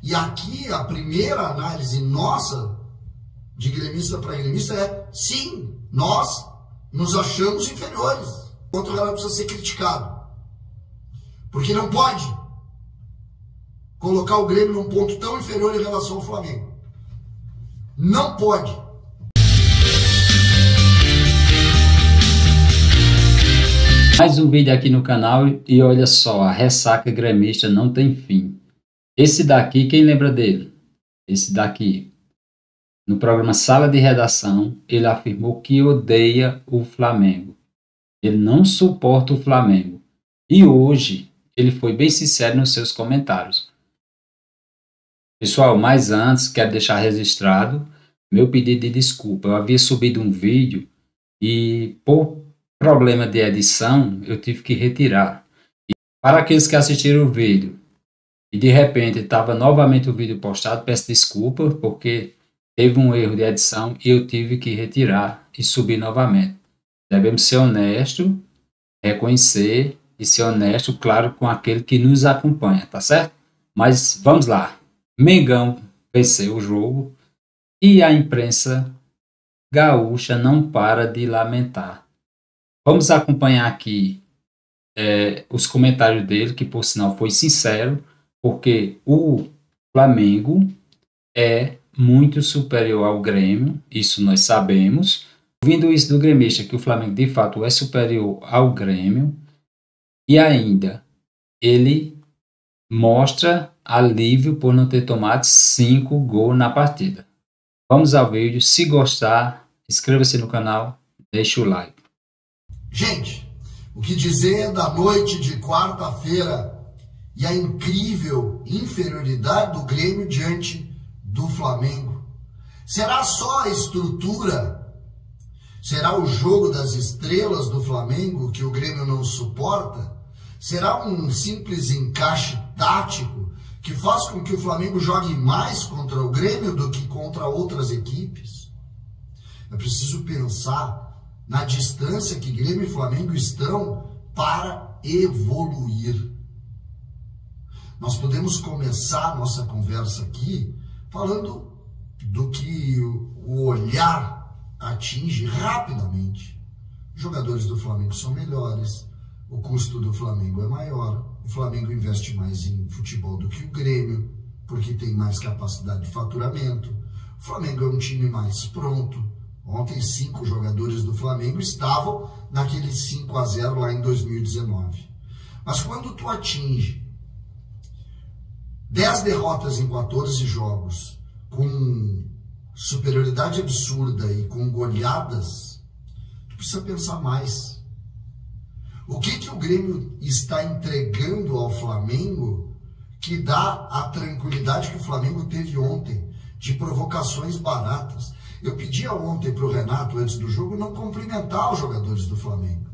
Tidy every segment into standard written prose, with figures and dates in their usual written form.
E aqui a primeira análise nossa, de gremista para gremista, é sim, nós nos achamos inferiores. Contra o Renato precisa ser criticado. Porque não pode colocar o Grêmio num ponto tão inferior em relação ao Flamengo. Não pode. Mais um vídeo aqui no canal e olha só, a ressaca gremista não tem fim. Esse daqui, quem lembra dele? Esse daqui, no programa Sala de Redação, ele afirmou que odeia o Flamengo. Ele não suporta o Flamengo. E hoje, ele foi bem sincero nos seus comentários. Pessoal, mas antes, quero deixar registrado meu pedido de desculpa. Eu havia subido um vídeo e, por problema de edição, eu tive que retirar. E para aqueles que assistiram o vídeo e de repente estava novamente o vídeo postado, peço desculpa porque teve um erro de edição e eu tive que retirar e subir novamente. Devemos ser honestos, reconhecer e ser honesto, claro, com aquele que nos acompanha, tá certo? Mas vamos lá. Mengão venceu o jogo e a imprensa gaúcha não para de lamentar. Vamos acompanhar aqui os comentários dele, que por sinal foi sincero, porque o Flamengo é muito superior ao Grêmio, isso nós sabemos. Ouvindo isso do gremista, que o Flamengo de fato é superior ao Grêmio, e ainda ele mostra alívio por não ter tomado 5 gols na partida. Vamos ao vídeo. Se gostar, inscreva-se no canal, deixa o like. Gente, o que dizer da noite de quarta-feira e a incrível inferioridade do Grêmio diante do Flamengo? Será só a estrutura? Será o jogo das estrelas do Flamengo que o Grêmio não suporta? Será um simples encaixe tático que faz com que o Flamengo jogue mais contra o Grêmio do que contra outras equipes? É preciso pensar na distância que Grêmio e Flamengo estão para evoluir. Nós podemos começar a nossa conversa aqui falando do que o olhar atinge rapidamente. Os jogadores do Flamengo são melhores, o custo do Flamengo é maior, o Flamengo investe mais em futebol do que o Grêmio, porque tem mais capacidade de faturamento, o Flamengo é um time mais pronto. Ontem 5 jogadores do Flamengo estavam naquele 5-0 lá em 2019. Mas quando tu atinge 10 derrotas em 14 jogos, com superioridade absurda e com goleadas, tu precisa pensar mais. O que o Grêmio está entregando ao Flamengo que dá a tranquilidade que o Flamengo teve ontem, de provocações baratas? Eu pedia ontem para o Renato, antes do jogo, não cumprimentar os jogadores do Flamengo.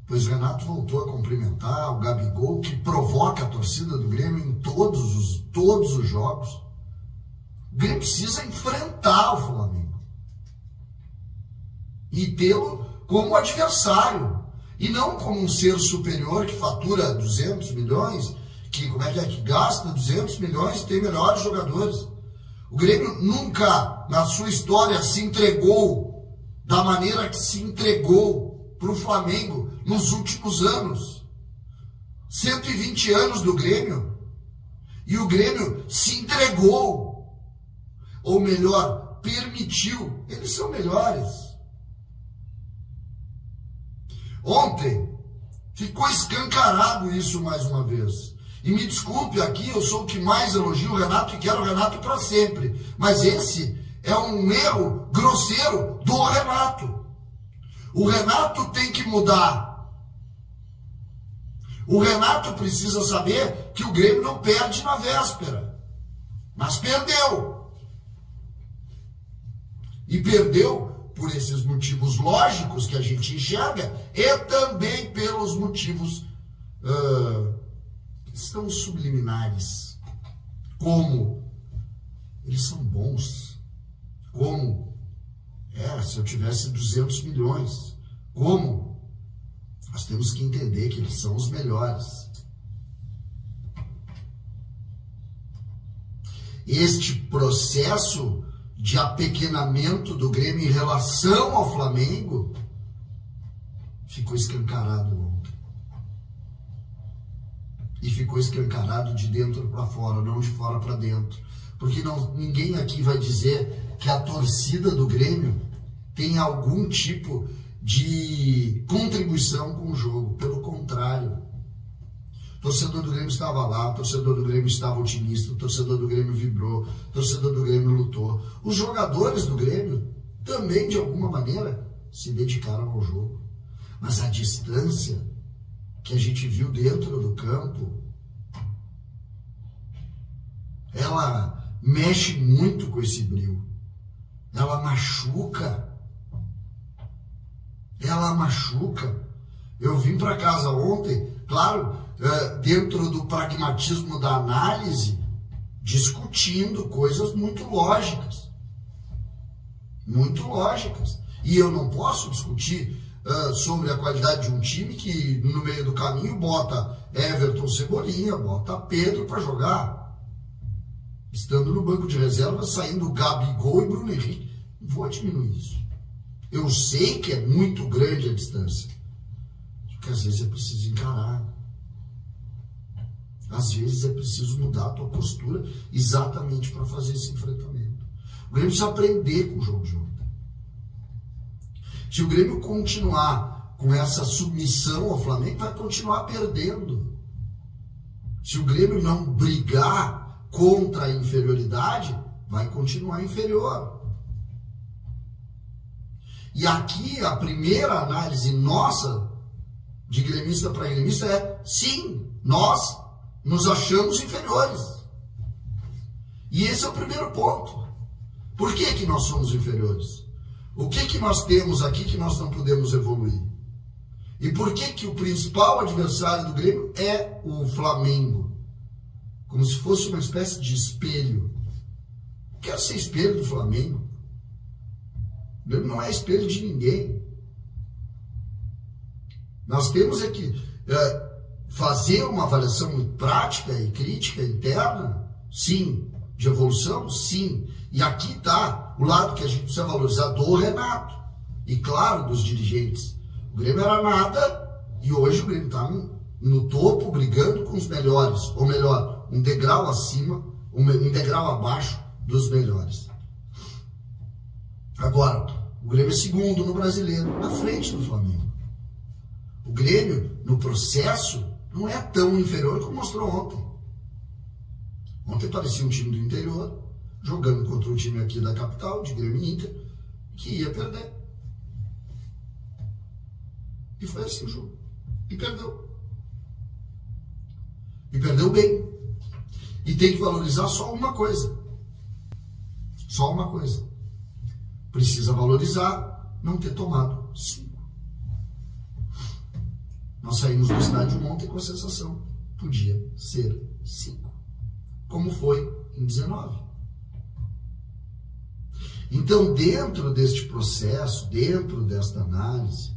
Pois o Renato voltou a cumprimentar o Gabigol, que provoca a torcida do Grêmio em todos os jogos. O Grêmio precisa enfrentar o Flamengo e tê-lo como adversário, e não como um ser superior que fatura 200 milhões, que gasta 200 milhões e tem melhores jogadores. O Grêmio nunca, na sua história, se entregou da maneira que se entregou para o Flamengo nos últimos anos. 120 anos do Grêmio, e o Grêmio se entregou, ou melhor, permitiu. Eles são melhores. Ontem ficou escancarado isso mais uma vez. E me desculpe aqui, eu sou o que mais elogio o Renato e quero o Renato para sempre. Mas esse é um erro grosseiro do Renato. O Renato tem que mudar. O Renato precisa saber que o Grêmio não perde na véspera. Mas perdeu. E perdeu por esses motivos lógicos que a gente enxerga e também pelos motivos são subliminares, como eles são bons, como se eu tivesse 200 milhões, como nós temos que entender que eles são os melhores. este processo de apequenamento do Grêmio em relação ao Flamengo ficou escancarado ontem. E ficou escancarado de dentro para fora, não de fora para dentro. Porque ninguém aqui vai dizer que a torcida do Grêmio tem algum tipo de contribuição com o jogo. Pelo contrário. O torcedor do Grêmio estava lá, o torcedor do Grêmio estava otimista, o torcedor do Grêmio vibrou, o torcedor do Grêmio lutou. Os jogadores do Grêmio também, de alguma maneira, se dedicaram ao jogo. Mas a distância que a gente viu dentro do campo, ela mexe muito com esse brilho. Ela machuca. Ela machuca. Eu vim para casa ontem, claro, dentro do pragmatismo da análise, discutindo coisas muito lógicas. Muito lógicas. E eu não posso discutir sobre a qualidade de um time que no meio do caminho bota Everton, Cebolinha, bota Pedro para jogar. Estando no banco de reserva, saindo Gabigol e Bruno Henrique. Não vou diminuir isso. Eu sei que é muito grande a distância. Porque às vezes é preciso encarar. Às vezes é preciso mudar a tua postura exatamente para fazer esse enfrentamento. O Grêmio precisa aprender com o jogo de ontem. Se o Grêmio continuar com essa submissão ao Flamengo, vai continuar perdendo. Se o Grêmio não brigar contra a inferioridade, vai continuar inferior. E aqui a primeira análise nossa, de gremista para gremista, é sim, nós nos achamos inferiores. E esse é o primeiro ponto. Por que que nós somos inferiores? O que que nós temos aqui que nós não podemos evoluir? E por que que o principal adversário do Grêmio é o Flamengo? Como se fosse uma espécie de espelho. Quero ser espelho do Flamengo. O Grêmio não é espelho de ninguém. Nós temos é que fazer uma avaliação prática e crítica interna, sim. De evolução, sim. E aqui está o lado que a gente precisa valorizar do Renato. E claro, dos dirigentes. O Grêmio era nada e hoje o Grêmio está no topo, brigando com os melhores. Ou melhor, um degrau acima, um degrau abaixo dos melhores. Agora, o Grêmio é segundo no Brasileiro, na frente do Flamengo. O Grêmio, no processo, não é tão inferior como mostrou ontem. Ontem parecia um time do interior, jogando contra um time aqui da capital, de Grêmio e Inter, que ia perder. E foi assim o jogo. E perdeu. E perdeu bem. E tem que valorizar só uma coisa. Só uma coisa. Precisa valorizar não ter tomado 5. Nós saímos do estádio ontem com a sensação. Podia ser 5. Como foi em 19. Então, dentro deste processo, dentro desta análise,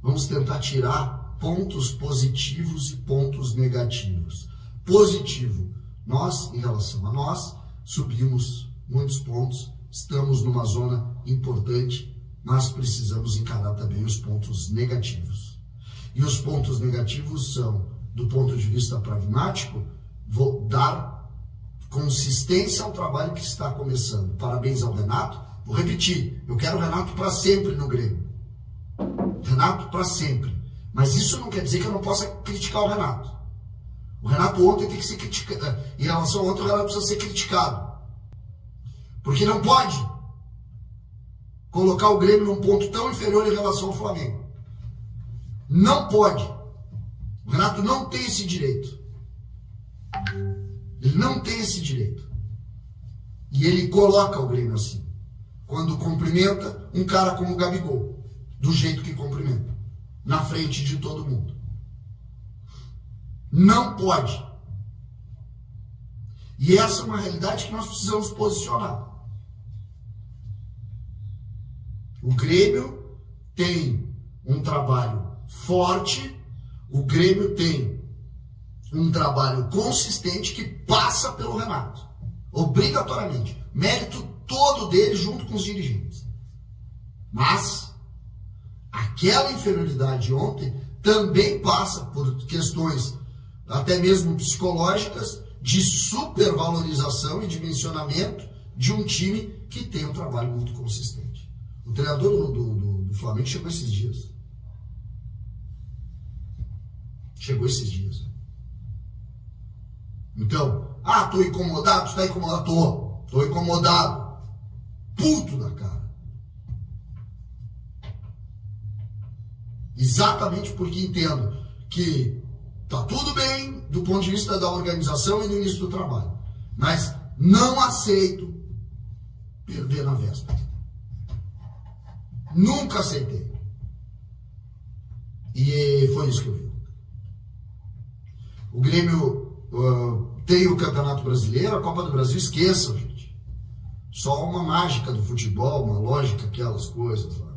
vamos tentar tirar pontos positivos e pontos negativos. Positivo, nós, em relação a nós, subimos muitos pontos, estamos numa zona importante, mas precisamos encarar também os pontos negativos. E os pontos negativos são, do ponto de vista pragmático, vou dar consistência ao trabalho que está começando. Parabéns ao Renato. Vou repetir, eu quero o Renato para sempre no Grêmio. Renato para sempre. Mas isso não quer dizer que eu não possa criticar o Renato. O Renato ontem tem que ser criticado. Em relação a ontem, o Renato precisa ser criticado. Porque não pode colocar o Grêmio num ponto tão inferior em relação ao Flamengo. Não pode. O Renato não tem esse direito. Ele não tem esse direito. E ele coloca o Grêmio assim. Quando cumprimenta um cara como o Gabigol. Do jeito que cumprimenta. Na frente de todo mundo. Não pode. E essa é uma realidade que nós precisamos posicionar. O Grêmio tem um trabalho forte. O Grêmio tem um trabalho consistente que passa pelo Renato. Obrigatoriamente. Mérito todo dele junto com os dirigentes. Mas aquela inferioridade de ontem também passa por questões até mesmo psicológicas de supervalorização e dimensionamento de um time que tem um trabalho muito consistente. O treinador do Flamengo chegou esses dias. Então, tô incomodado, tu tá incomodado? Tô incomodado. Puto da cara. Exatamente porque entendo que tá tudo bem do ponto de vista da organização e do início do trabalho. Mas não aceito perder na véspera. Nunca aceitei. E foi isso que eu vi. O Grêmio tem o Campeonato Brasileiro, a Copa do Brasil, esqueçam, gente. Só uma mágica do futebol, uma lógica, aquelas coisas lá.